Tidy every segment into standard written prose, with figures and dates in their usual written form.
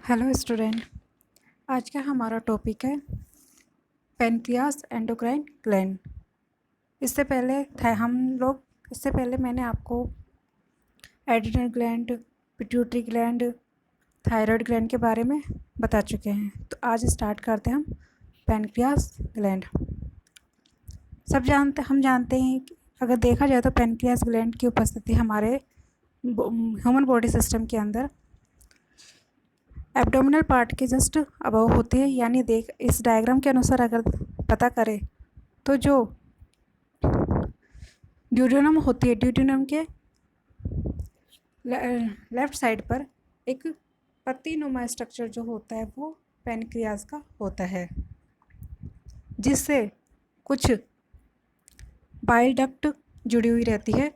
Hello student. आज का हमारा टॉपिक है पेनक्रियास एंडोक्राइन ग्लैंड। इससे पहले मैंने आपको adrenal gland, pituitary gland, thyroid gland के बारे में बता चुके हैं। तो आज स्टार्ट करते हैं हम पेनक्रियास ग्लैंड। हम जानते हैं कि अगर देखा जाए तो पेनक्रियास ग्लैंड की उपस्थिति हमारे ह्यूमन बॉडी सिस्टम के अंदर एब्डोमिनल पार्ट के जस्ट अबव होती है। यानी इस डायग्राम के अनुसार अगर पता करें तो जो ड्यूडेनम होती है, ड्यूडेनम के लेफ्ट साइड पर एक पत्तीनुमा स्ट्रक्चर जो होता है वो पेनक्रियास का होता है, जिससे कुछ बाइल डक्ट जुड़ी हुई रहती है।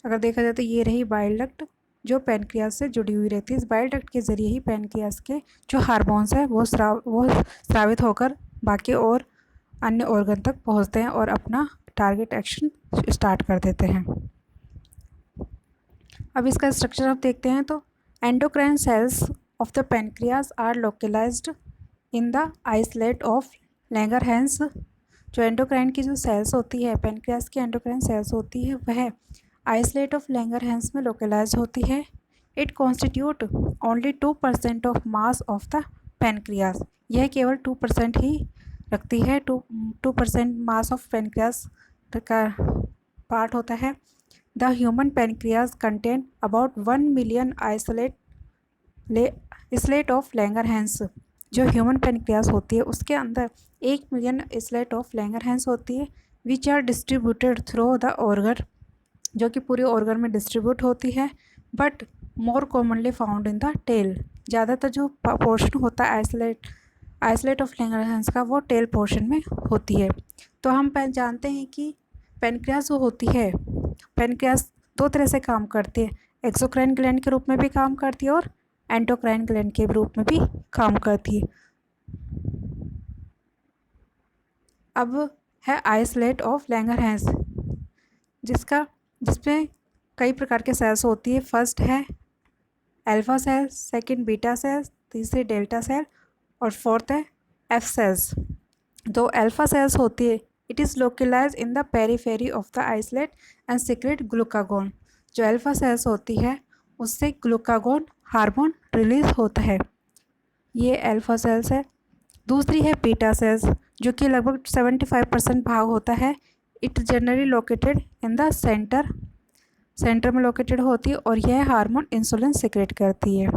अगर देखा जाए तो ये रही बाइल डक्ट जो पेनक्रियास से जुड़ी हुई रहती है। इस बाइल डक्ट के ज़रिए ही पेनक्रियास के जो हार्मोन्स है वो स्रावित होकर बाकी और अन्य ऑर्गन तक पहुंचते हैं और अपना टारगेट एक्शन स्टार्ट कर देते हैं। अब इसका स्ट्रक्चर आप देखते हैं तो endocrine cells of the pancreas are localized in the islet of Langerhans. जो एंडोक्राइन की जो सेल्स होती है, पेनक्रियास की एंडोक्राइन सेल्स होती है, वह आइसलेट ऑफ लैंगरहैंस में लोकलाइज होती है। It constitute only 2% of mass of the pancreas. यह केवल 2% ही रखती है। 2% मास ऑफ पेनक्रियास का पार्ट होता है। The human pancreas contain about 1 million islet of Langerhans. जो ह्यूमन पेनक्रियास होती है उसके अंदर 1 मिलियन आइसलेट ऑफ लैंगरहैंस होती है, which are distributed through the organ, जो कि पूरे ऑर्गन में डिस्ट्रीब्यूट होती है, but more commonly found in the tail. ज़्यादातर जो पोर्शन होता है आइसलेट ऑफ लैंगरहैंस का वो टेल पोर्शन में होती है। तो हम जानते हैं कि पेनक्रियास जो होती है, पेनक्रियास दो तरह से काम करती है। एक्सोक्राइन ग्लैंड के रूप में भी काम करती है और एंडोक्राइन ग्लैंड के रूप में भी काम करती है। अब है आइसलेट ऑफ लैंगरहैंस, जिसमें कई प्रकार के सेल्स होती है। फर्स्ट है alpha cell, second beta cells, तीसरी डेल्टा सेल और फोर्थ है एफ सेल्स। तो अल्फा सेल्स होती है, it is localize in the periphery of the islet and secrete glucagon. जो अल्फा सेल्स होती है उससे ग्लूकागोन हार्मोन रिलीज होता है, ये अल्फा सेल्स है। दूसरी है बीटा सेल्स, जो कि लगभग 75% भाग होता है। It generally located in the centre में लोकेटेड होती है और यह हार्मोन इंसुलिन सिक्रेट करती है।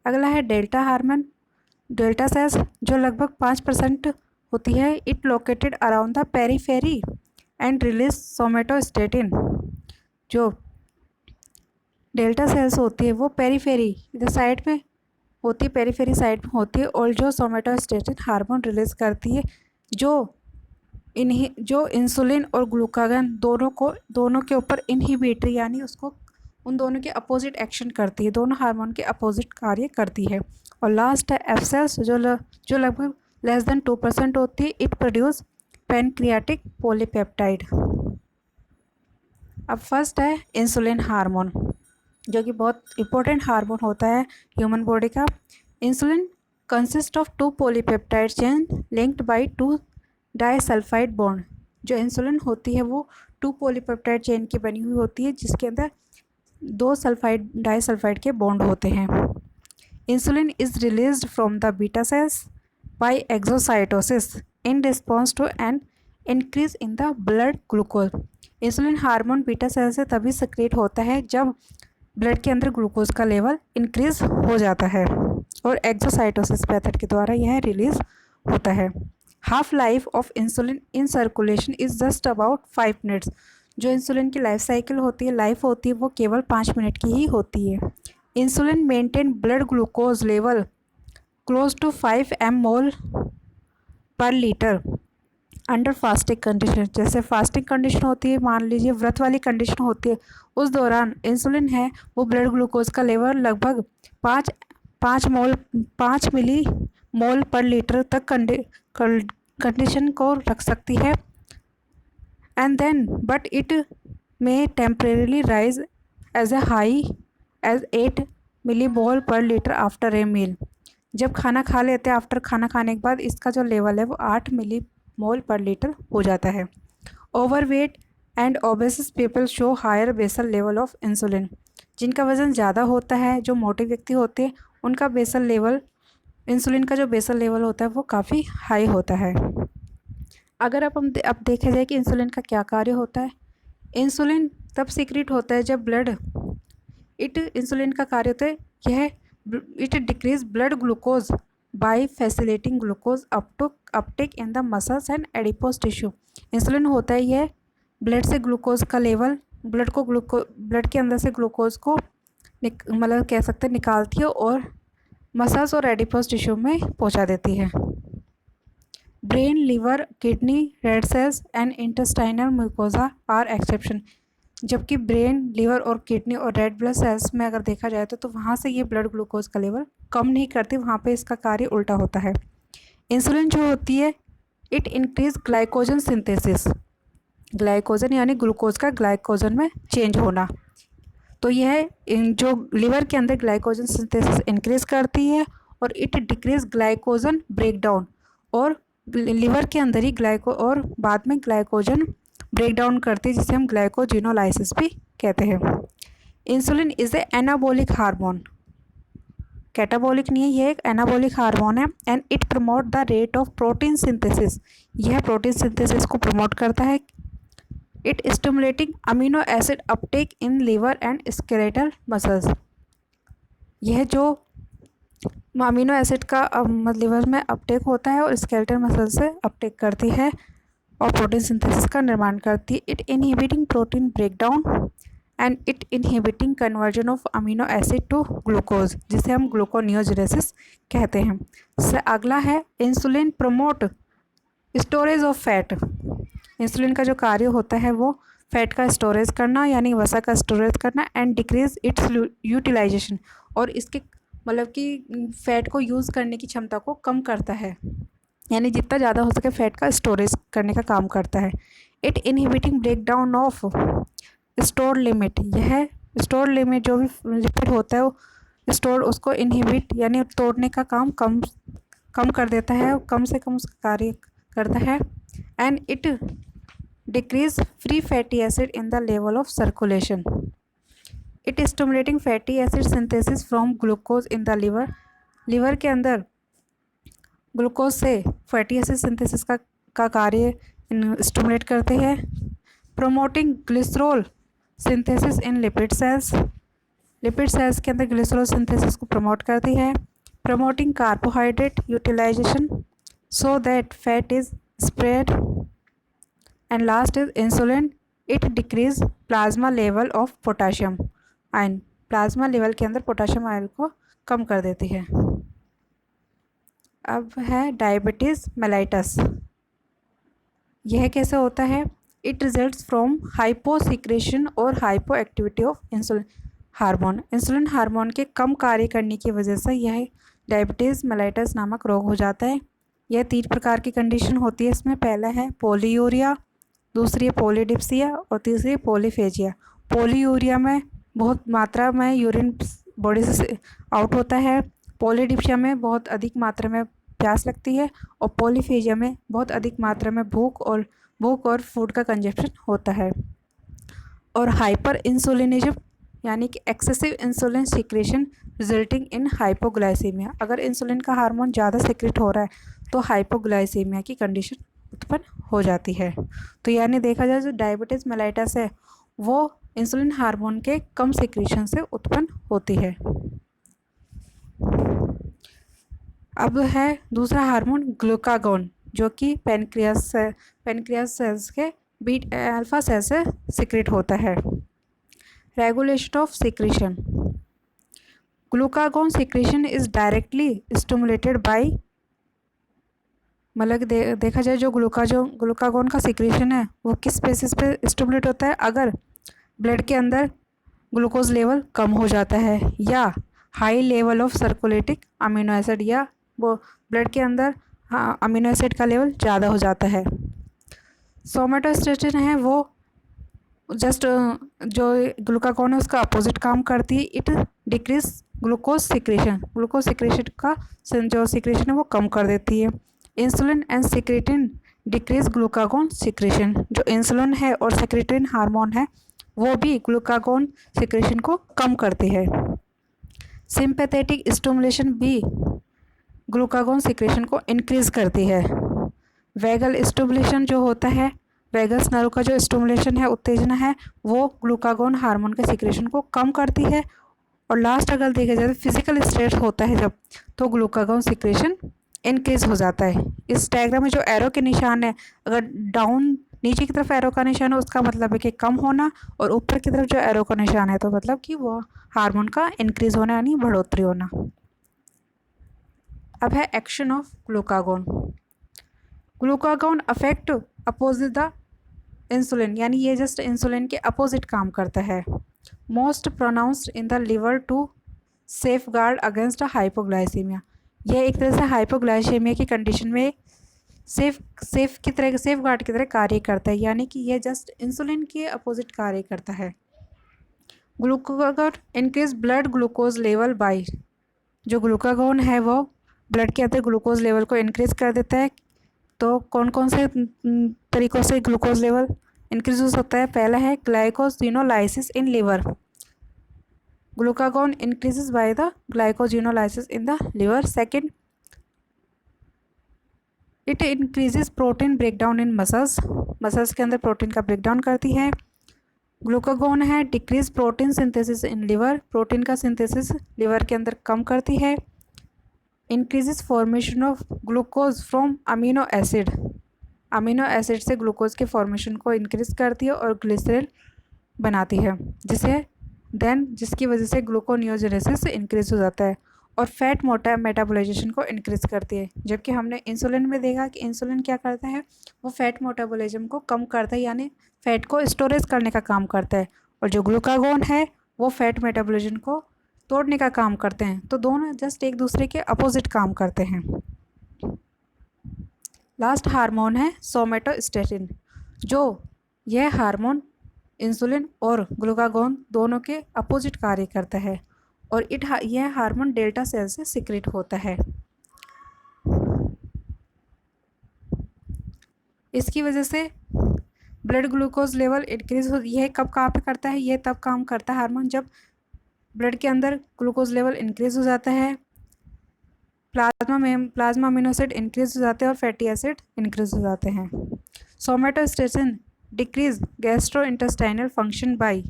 अगला है डेल्टा हार्मोन, डेल्टा सेल्स, जो लगभग 5% होती है। It located around the periphery and release somatostatin. जो डेल्टा सेल्स होती है वो पेरीफेरी इधर साइड में होती है, पेरीफेरी साइड में होती है, और जो सोमेटोस्टेटिन हार्मोन रिलीज करती है, जो इंसुलिन और ग्लूकागन दोनों के ऊपर इनहिबिटरी, यानी उसको उन दोनों के अपोजिट एक्शन करती है, दोनों हार्मोन के अपोजिट कार्य करती है। और लास्ट है एफ सेल्स, जो लगभग लेस देन 2% होती है। It produce pancreatic polypeptide. अब फर्स्ट है इंसुलिन हार्मोन, जो कि बहुत इंपॉर्टेंट हार्मोन होता है ह्यूमन बॉडी का। Insulin consist of 2 polypeptide chain linked by 2 disulphide bond. जो इंसुलिन होती है वो 2 पॉलीपेप्टाइड चेन की बनी हुई होती है, जिसके अंदर 2 डाइसल्फाइड के बॉन्ड होते हैं। Insulin is released from the beta cells by exocytosis in response to an increase in the blood glucose. Insulin hormone beta cell से तभी सक्रिएट होता है जब ब्लड के अंदर ग्लूकोज का लेवल इंक्रीज हो जाता है, और एक्सोसाइटोसिस मेथड के द्वारा यह रिलीज होता है। Half life of insulin in circulation is just about 5 minutes. जो इंसुलिन की लाइफ साइकिल होती है, लाइफ होती है, वो केवल 5 मिनट की ही होती है। Insulin maintain blood glucose level close to 5 mole per litre under fasting condition. जैसे फास्टिंग कंडीशन होती है, मान लीजिए व्रत वाली कंडीशन होती है, उस दौरान इंसुलिन है वो ब्लड ग्लूकोज का लेवल लगभग 5 मिली मोल पर लीटर तक कंडीशन को रख सकती है। And then but it may temporarily rise as a high as 8 millimole per litre after a meal. जब खाना खा लेते हैं, आफ्टर खाना खाने के बाद इसका जो लेवल है वो 8 मिलीमोल पर लीटर हो जाता है। Overweight and obese people show higher basal level of insulin. जिनका वज़न ज़्यादा होता है, जो मोटे व्यक्ति होते हैं, उनका बेसल लेवल, इंसुलिन का जो बेसल लेवल होता है वो काफ़ी हाई होता है। अगर अब देखा जाए कि इंसुलिन का क्या कार्य होता है। इंसुलिन तब सीक्रेट होता है जब इंसुलिन का कार्य होता है, यह it decrease blood glucose by facilitating glucose uptake in the muscles and adipose tissue. Insulin होता है यह ब्लड से ग्लूकोज का लेवल, ब्लड के अंदर से ग्लूकोज को मतलब कह सकते हैं निकालती है और मसल्स और एडिपोज टिश्यू में पहुंचा देती है। Brain, liver, kidney, red cells and intestinal mucosa are exception. जबकि ब्रेन, लिवर और किडनी और रेड ब्लड सेल्स में अगर देखा जाए तो वहाँ से ये ब्लड ग्लूकोज का लेवल कम नहीं करती, वहाँ पे इसका कार्य उल्टा होता है। इंसुलिन जो होती है, it increase glycogen synthesis. Glycogen यानी ग्लूकोज का ग्लाइकोजन में चेंज होना, तो यह जो लिवर के अंदर ग्लाइकोजन सिंथेसिस इंक्रीज करती है और इट डिक्रीज ग्लाइकोजन ब्रेकडाउन, और लिवर के अंदर ही और बाद में ग्लाइकोजन ब्रेकडाउन करती है, जिसे हम ग्लाइकोजिनोलाइसिस भी कहते हैं। Insulin is a anabolic hormone, catabolic नहीं है, यह एक एनाबोलिक हार्मोन है। And it promote the rate of protein synthesis, यह प्रोटीन सिंथेसिस को प्रमोट करता है। It stimulating amino acid Uptake in liver and skeletal muscles, यह जो अमीनो एसिड का लिवर में अपटेक होता है और स्केलेटल मसल से अपटेक करती है और प्रोटीन सिंथेसिस का निर्माण करती है। It inhibiting protein breakdown and it inhibiting conversion of amino acid to glucose, जिसे हम ग्लूकोनियोजेनेसिस कहते हैं। से अगला है insulin promote storage of fat. Insulin का जो कार्य होता है वो फैट का स्टोरेज करना, यानी वसा का स्टोरेज करना, एंड डिक्रीज इट्स यूटिलाइजेशन, और इसके मतलब कि फ़ैट को यूज़ करने की क्षमता को कम करता है, यानी जितना ज़्यादा हो सके फ़ैट का स्टोरेज करने का काम करता है। It inhibiting break down of store limit, यह स्टोर लिमिट जो भी लिपिड होता है वो स्टोर उसको इनहिबिट यानी तोड़ने का काम कम कर देता है, कम से कम उसका कार्य करता है। And it decrease free fatty acid in the level of circulation. It stimulating fatty acid synthesis from glucose in the liver, liver के अंदर ग्लूकोज से फैटी एसिड सिंथेसिस का कार्य स्टिमुलेट करते हैं। Promoting glycerol synthesis in lipid cells, lipid cells के अंदर glycerol synthesis को प्रमोट करती है। Promoting carbohydrate utilisation so that fat is spread. And last is insulin, it decrease plasma level of potassium ion, plasma level के अंदर potassium ion को कम कर देती है। अब है डायबिटीज़ मेलाइटस, यह कैसे होता है। इट रिजल्ट्स फ्रॉम हाइपोसिक्रेशन और hypo activity of insulin hormone, insulin hormone के कम कार्य करने की वजह से यह डायबिटीज़ मेलाइटस नामक रोग हो जाता है। यह 3 प्रकार की कंडीशन होती है इसमें। पहला है पोलीयूरिया, दूसरी है पोलीडिप्सिया और तीसरी है पोलीफेजिया। पोलीयूरिया में बहुत मात्रा में यूरिन बॉडी से आउट होता है, पोलीडिप्सिया में बहुत अधिक मात्रा में प्यास लगती है, और पोलीफेजिया में बहुत अधिक मात्रा में भूख और फूड का कंजप्शन होता है। और हाइपर इंसुलिनिज्म यानी कि excessive insulin secretion resulting in hypoglycaemia, अगर इंसुलिन का हार्मोन ज़्यादा सिक्रेट हो रहा है तो हाइपोग्लाइसीमिया की कंडीशन उत्पन्न हो जाती है। तो यानी देखा जाए जो डायबिटीज़ मेलाइटस है वो इंसुलिन हार्मोन के कम सिक्रेशन से उत्पन्न होती है। अब है दूसरा हार्मोन ग्लूकागोन, जो कि पैनक्रियास सेल्स के अल्फा सेल से सिक्रेट होता है। Regulation of secretion, glucagon secretion is directly stimulated by, मतलब देखा जाए जो ग्लूकागोन का सिक्रेशन है वो किस बेसिस पे स्टिमुलेट होता है, अगर ब्लड के अंदर ग्लूकोज लेवल कम हो जाता है, या high level of circulating amino acid, या वो ब्लड के अंदर अमीनो एसिड का लेवल ज़्यादा हो जाता है। सोमेटोस्टेटिन है वो जस्ट जो ग्लूकागोन है उसका अपोजिट काम करती है। इट डिक्रीज ग्लूकोज सिक्रेशन का जो सिक्रेशन है वो कम कर देती है। Insulin and secretin decrease glucagon secretion, जो इंसुलिन है और सिक्रेटिन हार्मोन है वो भी ग्लूकागोन सिक्रेशन को कम करती है। सिंपैथेटिक स्टिमुलेशन भी ग्लूकागोन सिक्रेशन को इंक्रीज करती है। वैगल स्टिमुलेशन जो होता है, वैगस नर्व का जो स्टिमुलेशन है, उत्तेजना है, वो ग्लूकागोन हार्मोन के सिक्रेशन को कम करती है। और लास्ट अगर देखा जाए तो फिजिकल स्ट्रेस होता है जब, तो ग्लूकागोन सिक्रेशन इंक्रीज हो जाता है। इस डायग्राम में जो एरो के निशान है, अगर डाउन नीचे की तरफ एरो का निशान है उसका मतलब है कि कम होना, और ऊपर की तरफ जो एरो का निशान है तो मतलब कि वो हार्मोन का इंक्रीज होना यानी बढ़ोतरी होना। अब है action of glucagon. Glucagon affect opposite the insulin, यानी ये जस्ट इंसुलिन के अपोजिट काम करता है। Most pronounced in the liver to safeguard against a hypoglycaemia, यह एक तरह से हाइपोग्लाइसीमिया की कंडीशन में सेफ गार्ड की तरह कार्य करता है, यानी कि यह जस्ट इंसुलिन के अपोजिट कार्य करता है। Glucagon increase blood glucose level by, जो ग्लूकागोन है वो ब्लड के अंदर ग्लूकोज लेवल को इंक्रीज कर देता है। तो कौन कौन से तरीक़ों से ग्लूकोज लेवल इंक्रीज हो सकता है? पहला है glycogenolysis in liver, glucagon increases by the glycogenolysis in the liver. Second, it increases protein breakdown in muscles के अंदर प्रोटीन का ब्रेकडाउन करती है। ग्लूकागोन है decrease protein synthesis in liver, protein का सिंथेसिस लिवर के अंदर कम करती है। Increases formation of glucose from amino acid, amino acid से ग्लूकोज के फॉर्मेशन को इंक्रीज करती है और ग्लिसरॉल बनाती है, जिसकी वजह से ग्लूकोनियोजेनेसिस इंक्रीज हो जाता है और फैट मेटाबोलाइजेशन को इंक्रीज करती है। जबकि हमने इंसुलिन में देखा कि इंसुलिन क्या करता है, वो फैट मेटाबोलिज्म को कम करता है, यानी फैट को स्टोरेज करने का काम करता है, और जो ग्लूकागोन है वो फैट मेटाबोलिज्म को तोड़ने का काम करते हैं। तो दोनों जस्ट एक दूसरे के अपोजिट काम करते हैं। लास्ट हार्मोन है सोमेटोस्टेटिन, जो यह हार्मोन इंसुलिन और ग्लूकागोन दोनों के अपोजिट कार्य करता है, और यह हार्मोन डेल्टा सेल से सिक्रेट होता है। इसकी वजह से ब्लड ग्लूकोज लेवल इंक्रीज हो, यह कब कहाँ पे करता है? यह तब काम करता है हार्मोन जब ब्लड के अंदर ग्लूकोज लेवल इंक्रीज हो जाता है, प्लाज्मा अमीनो एसिड इंक्रीज हो जाते हैं और फैटी एसिड इंक्रीज हो जाते हैं। Somatostatin decrease gastrointestinal function by,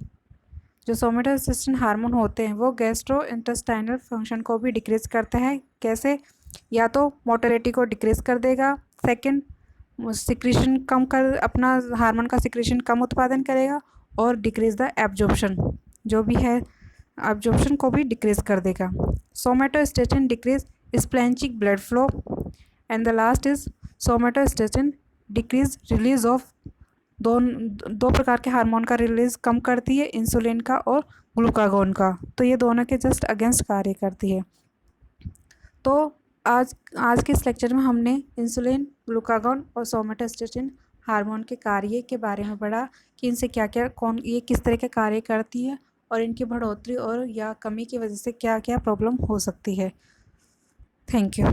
जो सोमेटोस्टेटिन हार्मोन होते हैं वो गैस्ट्रोइंटेस्टाइनल फंक्शन को भी डिक्रीज करता है। कैसे? या तो मोटिलिटी को डिक्रीज कर देगा, सेकंड सिक्रेशन कम कर, अपना हार्मोन का सिक्रेशन कम उत्पादन करेगा, और डिक्रीज द एब्जॉर्प्शन, जो भी है एब्जॉर्प्शन को भी डिक्रीज कर देगा। Somatostatin decrease splenic blood flow, and the last is somatostatin decrease release of, दो प्रकार के हार्मोन का रिलीज कम करती है, इंसुलिन का और ग्लूकागोन का, तो ये दोनों के जस्ट अगेंस्ट कार्य करती है। तो आज के इस लेक्चर में हमने इंसुलिन, ग्लूकागोन और सोमेटोस्टेटिन हार्मोन के कार्य के बारे में पढ़ा कि इनसे क्या क्या ये किस तरह के कार्य करती है, और इनकी बढ़ोतरी और या कमी की वजह से क्या क्या प्रॉब्लम हो सकती है। Thank you.